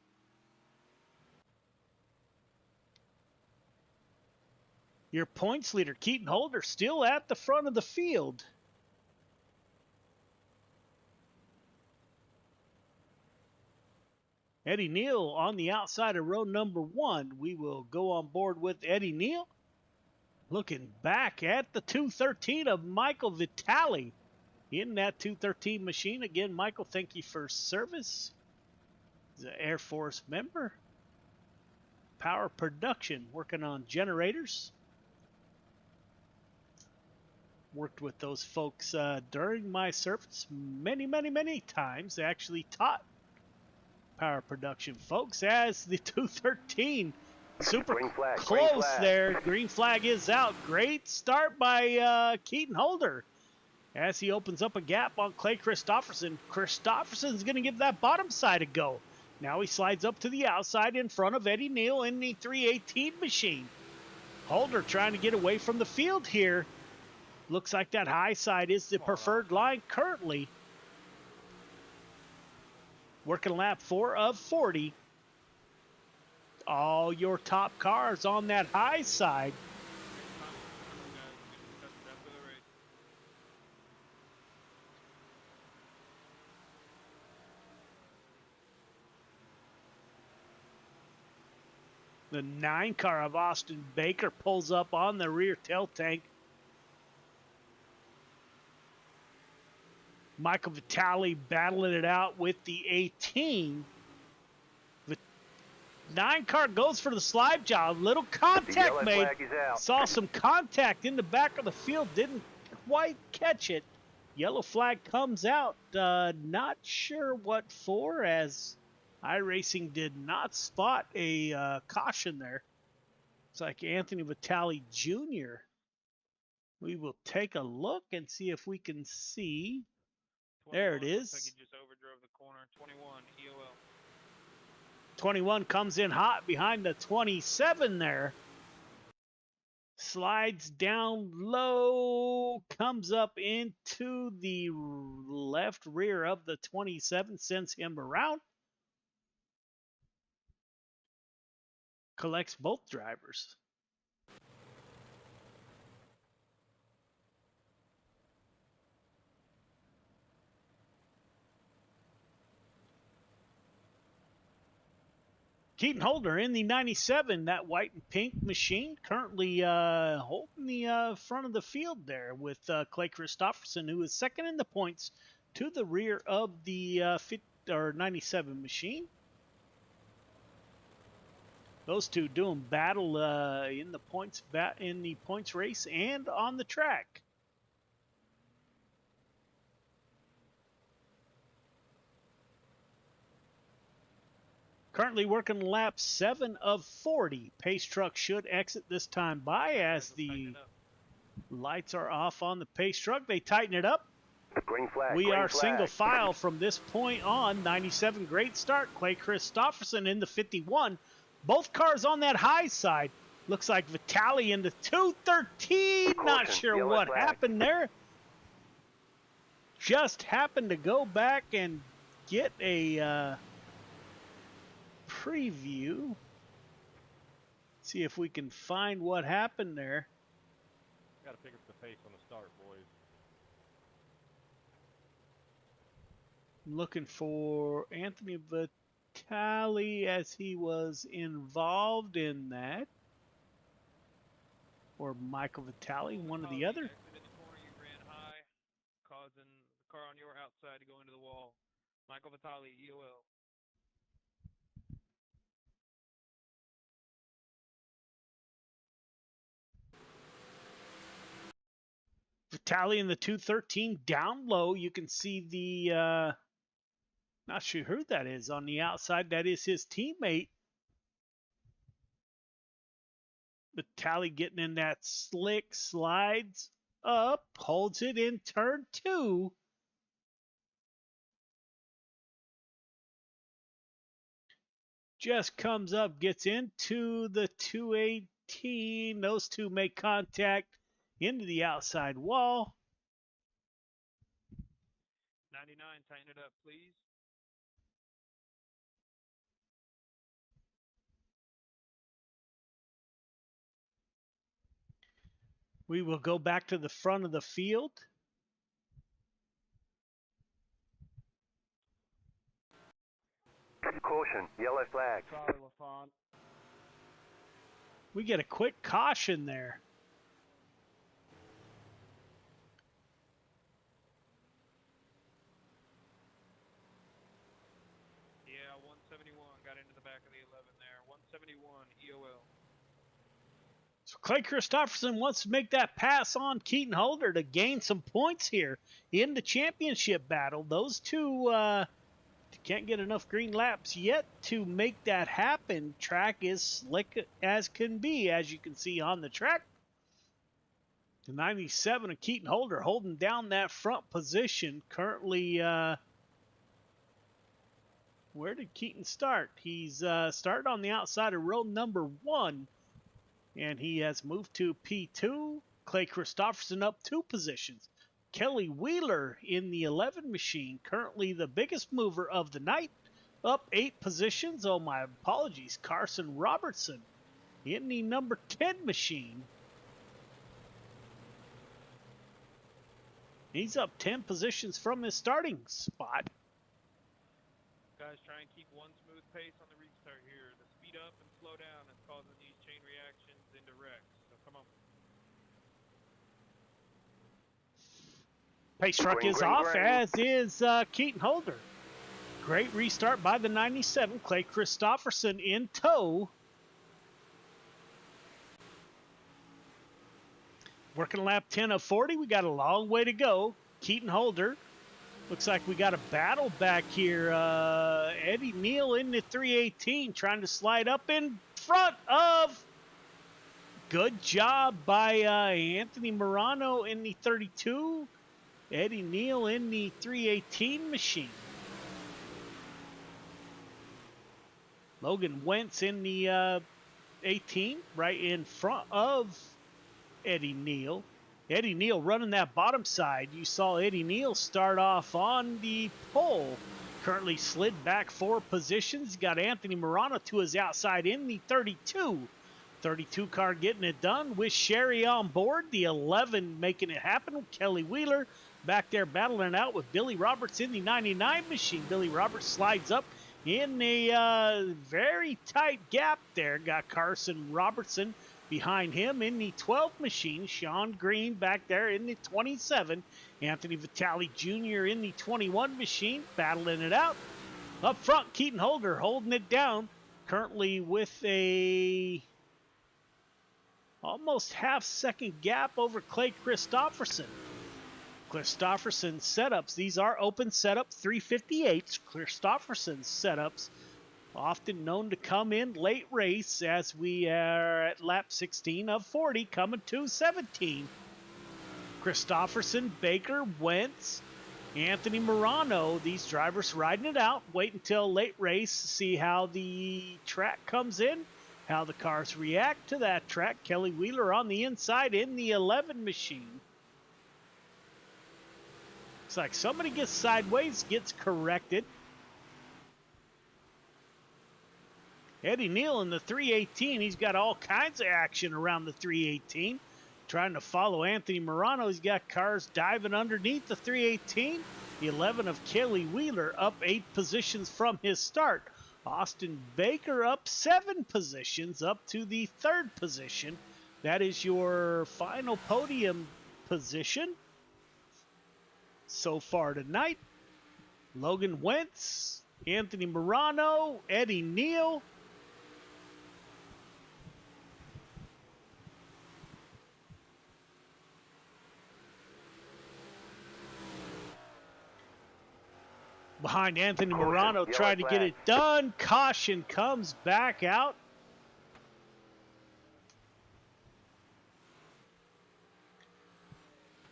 Your points leader, Keaton Holder, still at the front of the field. Eddie Neal on the outside of row number 1. We will go on board with Eddie Neal. Looking back at the 213 of Michael Vitali in that 213 machine. Again, Michael, thank you for service. He's an Air Force member. Power production, working on generators. Worked with those folks during my service many, many, many times. They actually taught power production folks as the 213 super flag, close there. Green flag is out. Great start by Keaton Holder as he opens up a gap on Clay Christopherson. Christopherson's going to give that bottom side a go. Now he slides up to the outside in front of Eddie Neal in the 318 machine. Holder trying to get away from the field here. Looks like that high side is the preferred line currently. Working lap 4 of 40. All your top cars on that high side. The 9 car of Austin Baker pulls up on the rear tail tank. Michael Vitali battling it out with the 18. The 9 car goes for the slide job. Little contact made. Saw some contact in the back of the field. Didn't quite catch it. Yellow flag comes out. Not sure what for, as iRacing did not spot a caution there. It's like Anthony Vitali Jr. We will take a look and see if we can see. There it is. Looks like he just overdrove the corner. 21, EOL. 21 comes in hot behind the 27 there. Slides down low, comes up into the left rear of the 27, sends him around. Collects both drivers. Keaton Holder in the 97, that white and pink machine, currently holding the front of the field there with Clay Christopherson, who is second in the points to the rear of the 97 machine. Those two doing battle in the points race and on the track. Currently working lap 7 of 40. Pace truck should exit this time by as the lights are off on the pace truck. They tighten it up. Green flag. We green are flag. single file from this point on. 97, great start. Clay Christopherson in the 51. Both cars on that high side. Looks like Vitali in the 213. Not sure what happened there. Just happened to go back and get a preview. See if we can find what happened there. Got to pick up the pace on the start, boys. I'm looking for Anthony Vitali as he was involved in that. Or Michael Vitali, one or the other. In the corner, you ran high, causing the car on your outside to go into the wall. Michael Vitali, EOL. Vitali in the 213 down low. You can see the, not sure who that is on the outside. That is his teammate. Vitali getting in that slick, slides up, holds it in turn 2. Just comes up, gets into the 218. Those two make contact into the outside wall. 99, tighten it up, please. We will go back to the front of the field. Caution, yellow flag. Sorry, LaFont. We get a quick caution there. Yeah, 171 got into the back of the 11 there. 171 EOL. So Clay Christopherson wants to make that pass on Keaton Holder to gain some points here in the championship battle. Those two can't get enough green laps yet to make that happen. Track is slick as can be, as you can see on the track. The 97 of Keaton Holder holding down that front position. Currently, where did Keaton start? He's started on the outside of row number 1, and he has moved to P2. Clay Christopherson up 2 positions. Kelly Wheeler in the 11 machine, currently the biggest mover of the night, up 8 positions. Oh, my apologies. Carson Robertson in the number 10 machine. He's up 10 positions from his starting spot. Guys, try and keep one smooth pace on the restart here. The speed up and slow down is causing these chain reactions into wrecks. So come on. Pace truck is off, as is Keaton Holder. Great restart by the 97. Clay Christopherson in tow. Working lap 10 of 40. We got a long way to go. Keaton Holder. Looks like we got a battle back here. Eddie Neal in the 318 trying to slide up in front of. Good job by Anthony Morano in the 32. Eddie Neal in the 318 machine. Logan Wentz in the 18, right in front of Eddie Neal. Eddie Neal running that bottom side. You saw Eddie Neal start off on the pole. Currently slid back 4 positions. Got Anthony Morano to his outside in the 32. 32 car getting it done with Sherry on board. The 11 making it happen. Kelly Wheeler back there battling it out with Billy Roberts in the 99 machine. Billy Roberts slides up In a very tight gap there, got Carson Robertson behind him in the 12 machine. Sean Green back there in the 27. Anthony Vitale Jr. in the 21 machine, battling it out. Up front, Keaton Holder holding it down, currently with a almost half-second gap over Clay Christopherson. Christopherson's setups, these are open setup 358s. Christopherson's setups, often known to come in late race, as we are at lap 16 of 40, coming to 17. Christopherson, Baker, Wentz, Anthony Morano, these drivers riding it out. Wait until late race, see how the track comes in, how the cars react to that track. Kelly Wheeler on the inside in the 11 machine. Looks like somebody gets sideways, gets corrected. Eddie Neal in the 318. He's got all kinds of action around the 318. Trying to follow Anthony Morano. He's got cars diving underneath the 318. The 11 of Kelly Wheeler up 8 positions from his start. Austin Baker up 7 positions, up to the 3rd position. That is your final podium position so far tonight. Logan Wentz, Anthony Morano, Eddie Neal. Behind Anthony Morano, trying to get it done. Caution comes back out.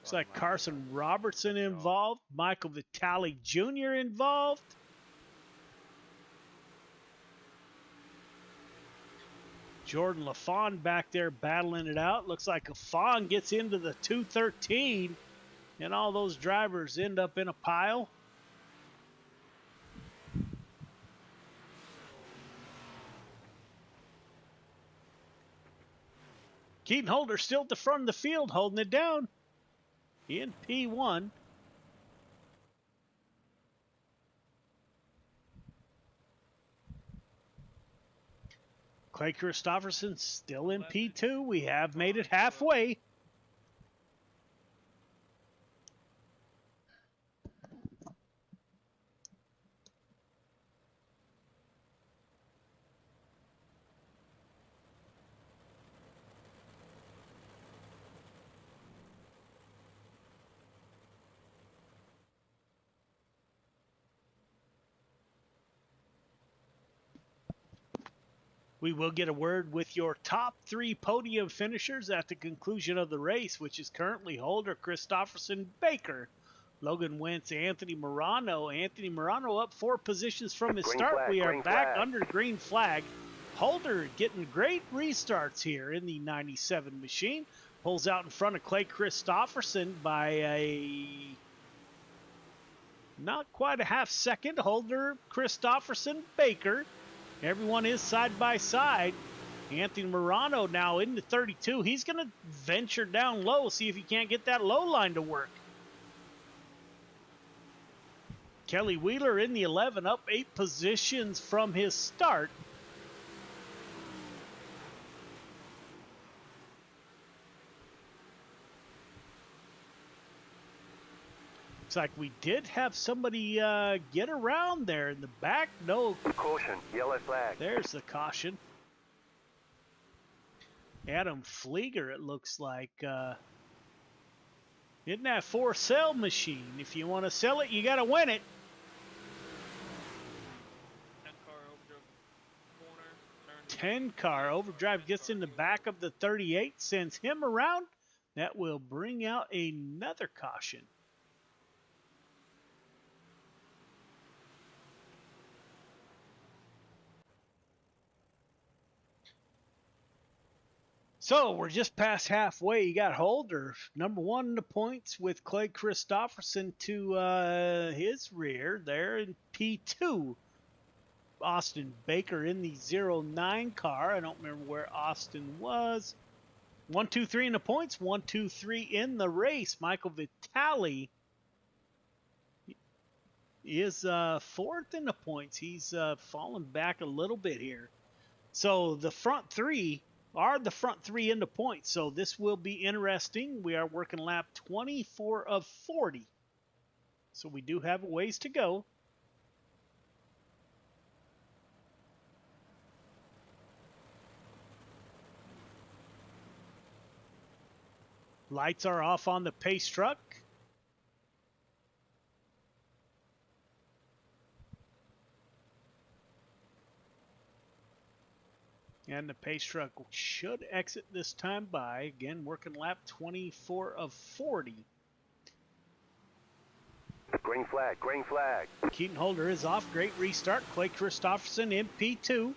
Looks like Carson Robertson involved. Michael Vitale Jr. involved. Jordan LaFawn back there battling it out. Looks like LaFawn gets into the 213, and all those drivers end up in a pile. Keaton Holder still at the front of the field, holding it down in P1. Clay Christopherson still in P2. We have made it halfway. We will get a word with your top 3 podium finishers at the conclusion of the race, which is currently Holder, Christopherson, Baker, Logan Wentz, Anthony Morano. Anthony Morano up 4 positions from his start. We are back under green flag. Holder getting great restarts here in the 97 machine. Pulls out in front of Clay Christopherson by a not quite a half second. Holder, Christopherson, Baker. Everyone is side by side. Anthony Morano now into 32. He's going to venture down low, see if he can't get that low line to work. Kelly Wheeler in the 11, up 8 positions from his start. Looks like we did have somebody get around there in the back. No. Caution, yellow flag. There's the caution. Adam Flieger, it looks like. Isn't that for sale machine? If you want to sell it, you got to win it. 10-car overdrive gets in the back of the 38, sends him around. That will bring out another caution. So we're just past halfway. You got Holder, number 1 in the points with Clay Christopherson to his rear there in P2. Austin Baker in the 09 car. I don't remember where Austin was. 1, 2, 3 in the points. 1, 2, 3 in the race. Michael Vitale is fourth in the points. He's fallen back a little bit here. So the front three are the front three in the points. So this will be interesting. We are working lap 24 of 40. So we do have a ways to go. Lights are off on the pace truck. And the pace truck should exit this time by, again, working lap 24 of 40. Green flag, green flag. Keaton Holder is off. Great restart. Clay Christopherson in P2.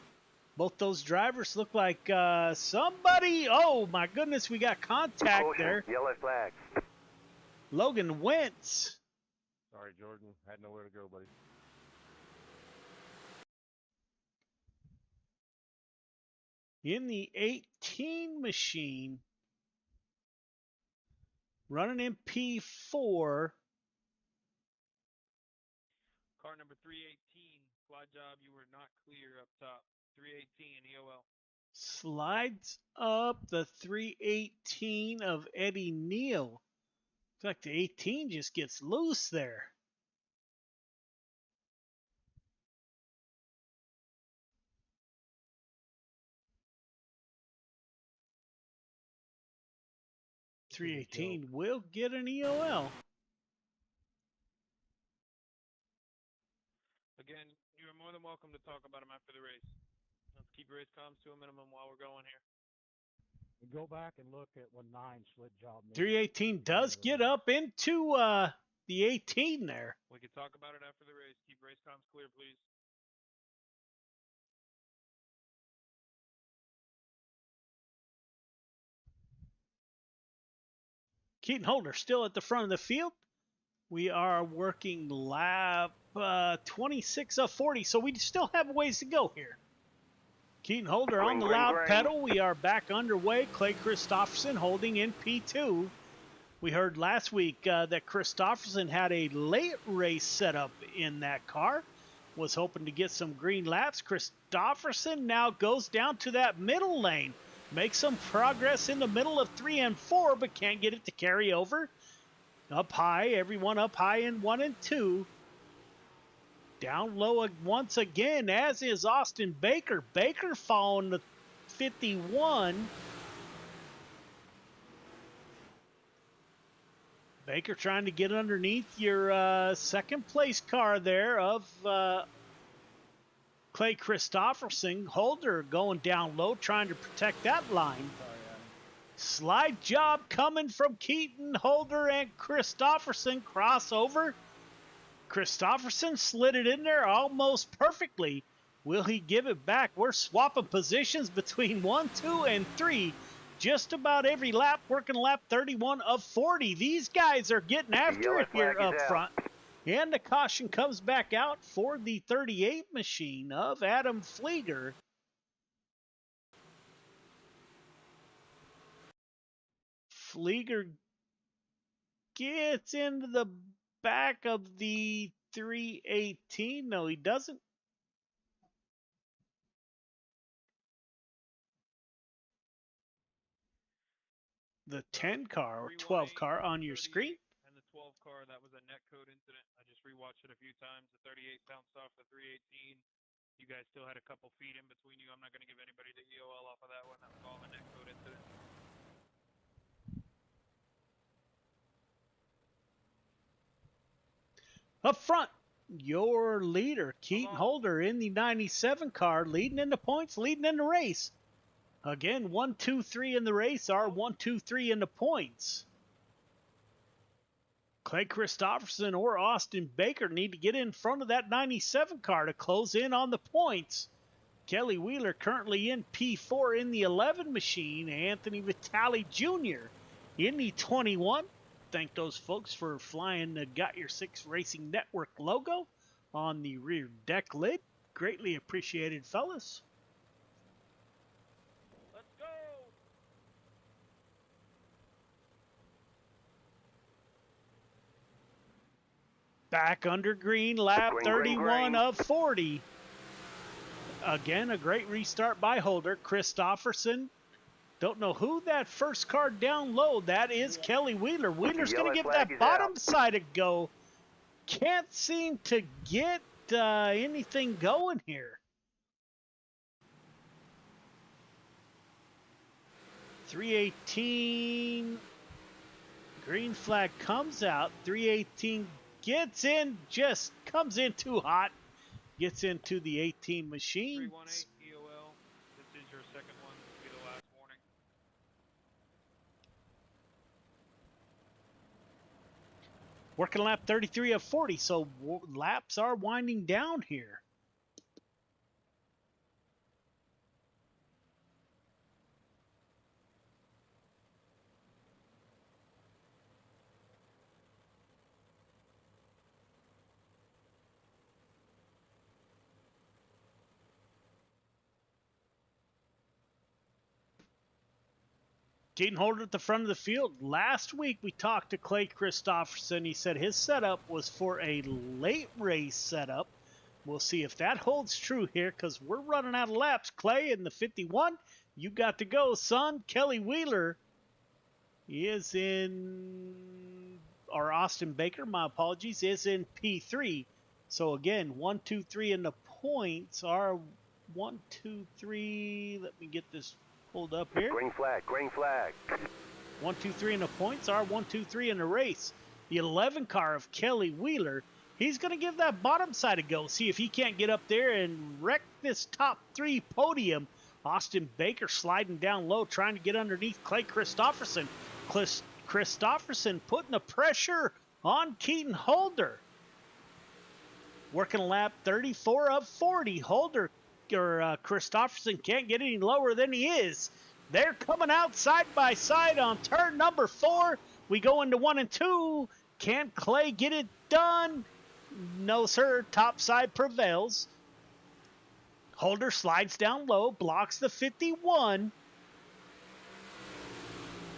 Both those drivers look like somebody. Oh, my goodness, we got contact Caution, there. yellow flag. Logan Wentz. Sorry, Jordan. Had nowhere to go, buddy. In the 18 machine. Running in P4. Car number 318, slide job, you were not clear up top. 318 EOL. Slides up the 318 of Eddie Neal. Looks like the 18 just gets loose there. .318 will get an EOL. Again, you are more than welcome to talk about them after the race. Let's keep race comms to a minimum while we're going here. Go back and look at what 9 slid job means. 318 does get up into the 18 there. We can talk about it after the race. Keep race comms clear, please. Keaton Holder still at the front of the field. We are working lap 26 of 40, so we still have a ways to go here. Keaton Holder on the loud pedal. We are back underway. Clay Christopherson holding in P2. We heard last week that Christopherson had a late race setup in that car. Was hoping to get some green laps. Christopherson now goes down to that middle lane. Makes some progress in the middle of 3 and 4, but can't get it to carry over. Up high, everyone up high in 1 and 2. Down low once again, as is Austin Baker. Baker following the 51. Baker trying to get underneath your second place car there of Clay Christopherson. Holder going down low, trying to protect that line. Slide job coming from Keaton, Holder, and Christopherson. Crossover. Christopherson slid it in there almost perfectly. Will he give it back? We're swapping positions between 1, 2, and 3. Just about every lap, working lap 31 of 40. These guys are getting after it here up front. And the caution comes back out for the 38 machine of Adam Flieger. Flieger gets into the back of the 318. No, he doesn't. The 10 car or 12 car on your screen. And the 12 car, that was a netcode incident. I just rewatched it a few times. The 38 bounced off the 318. You guys still had a couple feet in between you. I'm not going to give anybody the EOL off of that one. That was all a netcode incident. Up front, your leader, Keaton Holder, in the 97 car, leading in the points, leading in the race. Again, 1, 2, 3 in the race are 1, 2, 3 in the points. Clay Christopherson or Austin Baker need to get in front of that 97 car to close in on the points. Kelly Wheeler currently in P4 in the 11 machine. Anthony Vitale Jr. in the 21. Thank those folks for flying the Got Your Six Racing Network logo on the rear deck lid. Greatly appreciated, fellas. Let's go! Back under green, lap Green, 31 green. of 40. Again, a great restart by Holder. Christopherson. Don't know who that first car down low. That is Kelly Wheeler. Wheeler's going Yellow to give flag that is bottom out. side a go. Can't seem to get anything going here. 318. Green flag comes out. 318 gets in, just comes in too hot. Gets into the 18 machine. 318 EOL. This is your second one. This will be the last warning. Working lap 33 of 40, so laps are winding down here. Keaton Holder at the front of the field. Last week we talked to Clay Christopherson. He said his setup was for a late race setup. We'll see if that holds true here because we're running out of laps. Clay in the 51. You got to go, son. Kelly Wheeler is in, or Austin Baker, my apologies, is in P3. So again, 1, 2, 3 in the points are 1, 2, 3. Let me get this pulled up here. Green flag, green flag. 1, 2, 3 in the points are 1, 2, 3 in the race. The 11 car of Kelly Wheeler, he's going to give that bottom side a go. See if he can't get up there and wreck this top 3 podium. Austin Baker sliding down low, trying to get underneath Clay Christopherson. Christopherson putting the pressure on Keaton Holder. Working lap 34 of 40. Holder or Christopherson can't get any lower than he is. They're coming out side by side on turn number 4. We go into 1 and 2. Can Clay get it done? No, sir. Top side prevails. Holder slides down low, blocks the 51.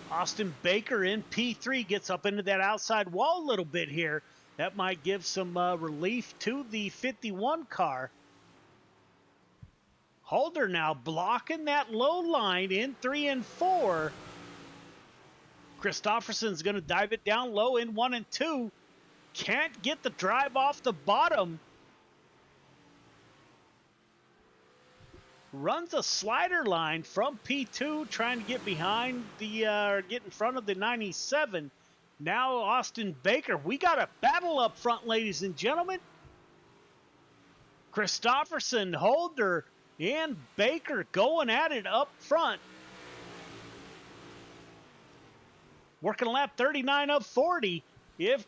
Austin Baker in P3 gets up into that outside wall a little bit here. That might give some relief to the 51 car. Holder now blocking that low line in 3 and 4. Christopherson's going to dive it down low in 1 and 2. Can't get the drive off the bottom. Runs a slider line from P2, trying to get behind the, get in front of the 97. Now Austin Baker. We got a battle up front, ladies and gentlemen. Christopherson, Holder, and Baker going at it up front. Working lap 39 of 40. If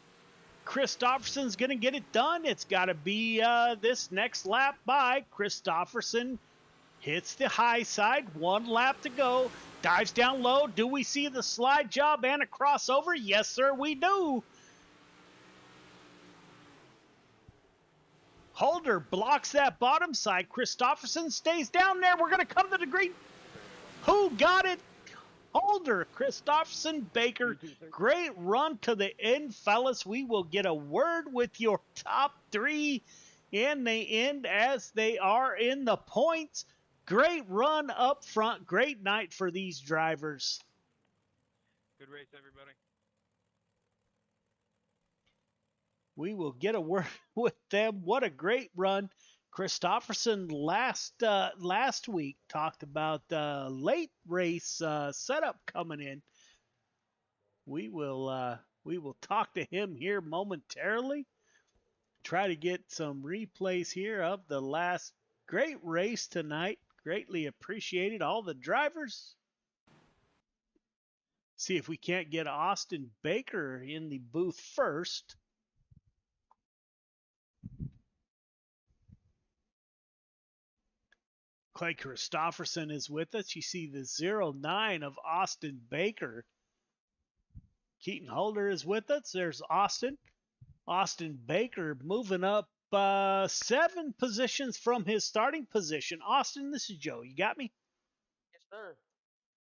Christopherson's going to get it done, it's got to be this next lap by Christopherson. Hits the high side, 1 lap to go. Dives down low. Do we see the slide job and a crossover? Yes, sir, we do. Holder blocks that bottom side. Christopherson stays down there. We're going to come to the green. Who got it? Holder, Christopherson, Baker. Great run to the end, fellas. We will get a word with your top 3 in the end as they are in the points. Great run up front. Great night for these drivers. Good race, everybody. We will get a word with them. What a great run. Christopherson last week talked about late race setup coming in. We will talk to him here momentarily. Try to get some replays here of the last great race tonight. Greatly appreciated all the drivers. See if we can't get Austin Baker in the booth first. Clay Christopherson is with us. You see the 09 of Austin Baker. Keaton Holder is with us. There's Austin. Austin Baker moving up 7 positions from his starting position. Austin, this is Joe. You got me? Yes, sir.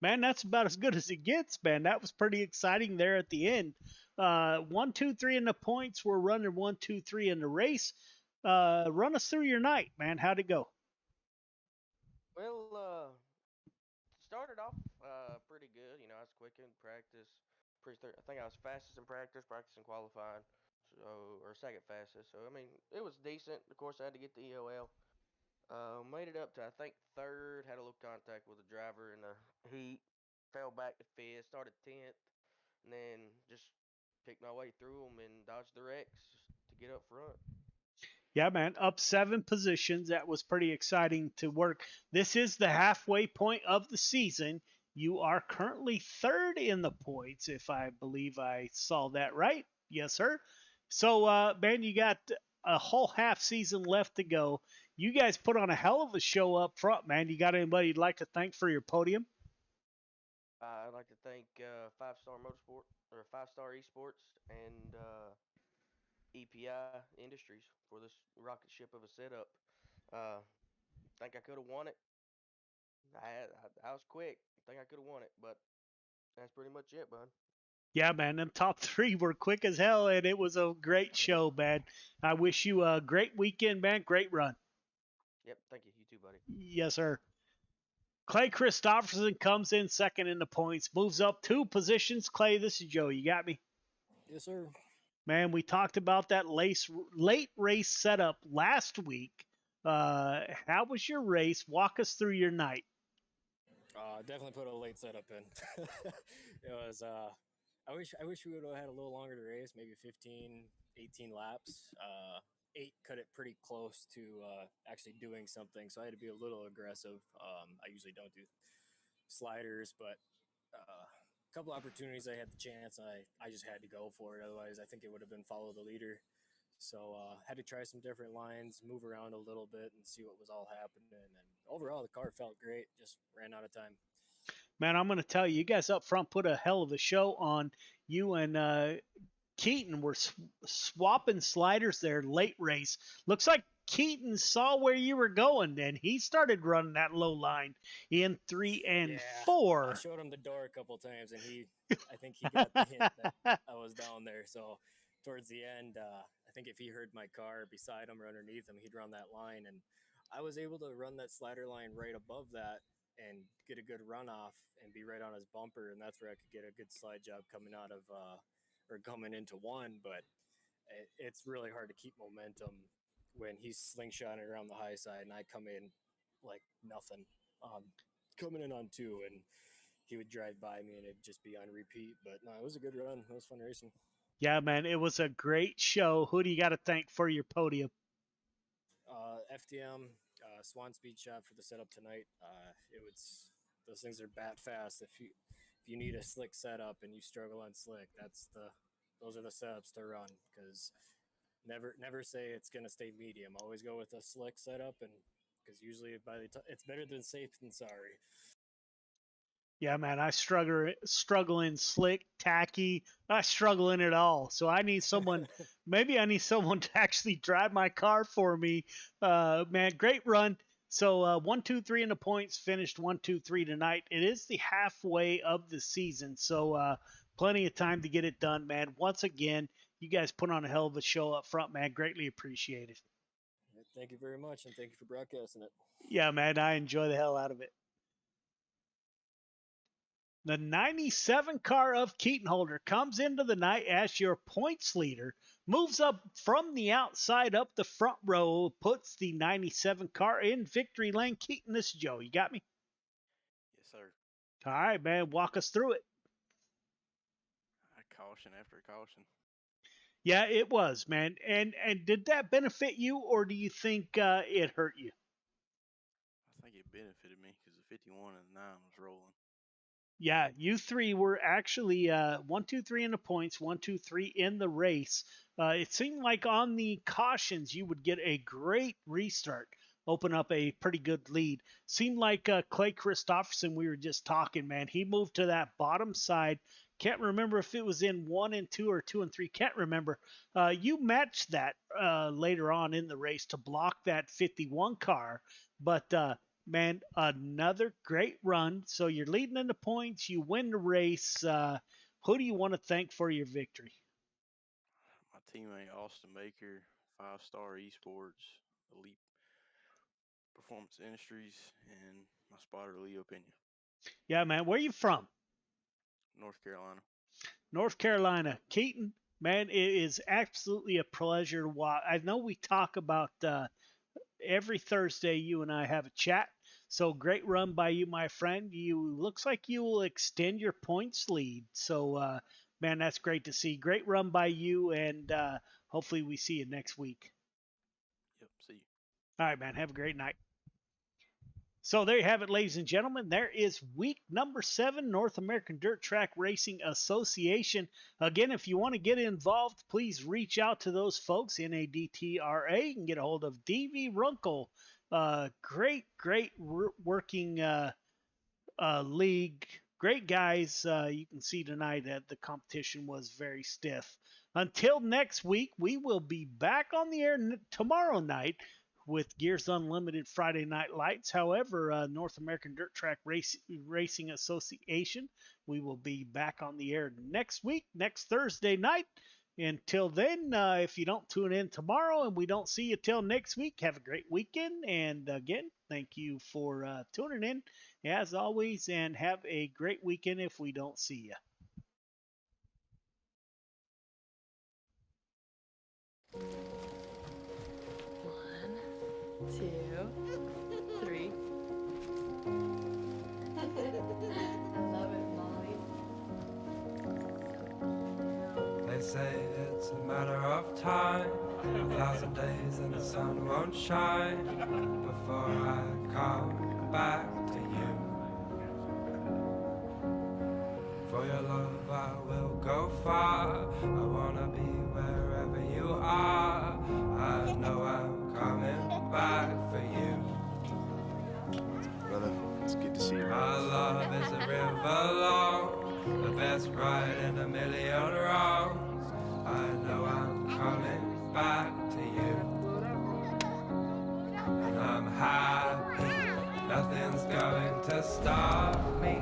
Man, that's about as good as it gets, man. That was pretty exciting there at the end. One, two, three in the points. We're running one, two, three in the race. Run us through your night, man. How'd it go? Well, started off pretty good. You know, I was quick in practice. I think I was fastest in practice and qualifying, so or second fastest. So I mean, it was decent. Of course, I had to get the EOL. Made it up to I think third. Had a little contact with the driver in the heat. Fell back to fifth. Started 10th, and then just picked my way through them and dodged the wrecks to get up front. Yeah, man, up 7 positions. That was pretty exciting to work. This is the halfway point of the season. You are currently third in the points, if I believe I saw that right. Yes, sir. So, man, you got a whole half season left to go. You guys put on a hell of a show up front, man. You got anybody you'd like to thank for your podium? I'd like to thank Five Star Motorsport or Five Star Esports and EPI Industries for this rocket ship of a setup. Uh, think I could have won it. I was quick. Think I could have won it, but that's pretty much it, bud. Yeah, man, them top three were quick as hell, and it was a great show, man. I wish you a great weekend, man. Great run. Yep, thank you. You too, buddy. Yes, sir. Clay Christopherson comes in second in the points, moves up 2 positions. Clay, this is Joe. You got me? Yes, sir. Man, we talked about that late race setup last week. How was your race? Walk us through your night. Definitely put a late setup in. It was. I wish we would have had a little longer to race, maybe 15, 18 laps. 8 cut it pretty close to actually doing something, so I had to be a little aggressive. I usually don't do sliders, but a couple opportunities I had the chance, I just had to go for it. Otherwise, I think it would have been follow the leader. So had to try some different lines, move around a little bit, and see what was all happening. And overall, the car felt great. Just ran out of time. Man, I'm going to tell you, you guys up front put a hell of a show on. You and Keaton were swapping sliders there late race. Looks like Keaton saw where you were going, and he started running that low line in 3 and 4. I showed him the door a couple times, and I think he got the hint that I was down there. So towards the end, I think if he heard my car beside him or underneath him, he'd run that line, and I was able to run that slider line right above that and get a good runoff and be right on his bumper, and that's where I could get a good slide job coming out of or coming into one. But it's really hard to keep momentum when he's slingshotting around the high side and I come in like nothing, coming in on 2, and he would drive by me and it'd just be on repeat. But no, it was a good run. It was fun racing. Yeah, man, it was a great show. Who do you got to thank for your podium? FDM, Swan Speed Shop for the setup tonight. Those things are bat fast. If you need a slick setup and you struggle on slick, those are the setups to run, because never say it's going to stay medium. Always go with a slick setup, and because usually it's better than safe than sorry. Yeah, man, I struggle in slick, tacky. I struggle in it all. So I need someone, maybe I need someone to actually drive my car for me. Man, great run. So 1, 2, 3 in the points, finished 1, 2, 3 tonight. It is the halfway of the season, so plenty of time to get it done, man. Once again, you guys put on a hell of a show up front, man. Greatly appreciated. Thank you very much, and thank you for broadcasting it. Yeah, man, I enjoy the hell out of it. The 97 car of Keaton Holder comes into the night as your points leader, moves up from the outside up the front row, puts the 97 car in victory lane. Keaton, this is Joe. You got me? Yes, sir. All right, man. Walk us through it. Caution after caution. Yeah, it was, man. And did that benefit you, or do you think it hurt you? I think it benefited me because the 51 and the 9 was rolling. Yeah, you three were actually 1, 2, 3 in the points, 1, 2, 3 in the race. It seemed like on the cautions you would get a great restart, open up a pretty good lead. Seemed like Clay Christopherson, we were just talking, man. He moved to that bottom side. Can't remember if it was in 1 and 2 or 2 and 3. Can't remember. You matched that later on in the race to block that 51 car, but man, another great run. So you're leading in the points. You win the race. Who do you want to thank for your victory? teammate Austin Baker, 5-star esports, elite performance industries, and my spotter Leo Pena, Yeah, man. Where you from? North Carolina. North Carolina. Keaton, man, it is absolutely a pleasure to watch. I know we talk about every Thursday you and I have a chat. So great run by you, my friend. You looks like you will extend your points lead. So man, that's great to see. Great run by you, and hopefully we see you next week. Yep, see you. All right, man. Have a great night. So there you have it, ladies and gentlemen. There is week number 7, North American Dirt Track Racing Association. Again, if you want to get involved, please reach out to those folks, NADTRA. You can get a hold of DV Runkle. Great working league. Great guys. You can see tonight that the competition was very stiff. Until next week, we will be back on the air tomorrow night with Gears Unlimited Friday Night Lights. However, North American Dirt Track Racing Association, we will be back on the air next week, next Thursday night. Until then, if you don't tune in tomorrow and we don't see you till next week, have a great weekend. And again, thank you for tuning in as always, and have a great weekend if we don't see you. Two, three. I love it, Molly. They say it's a matter of time, 1,000 days and the sun won't shine before I come back to you. For your love I will go far, I wanna be wherever you are. I know I'm coming back for you. Brother, it's good to see you. My love is a river long, the best ride in a million wrongs. I know I'm coming back to you. And I'm happy, nothing's going to stop me.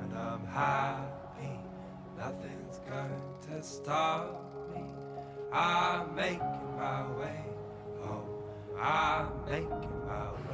And I'm happy, nothing's going to stop me. I'm making my way home, I'm making my way.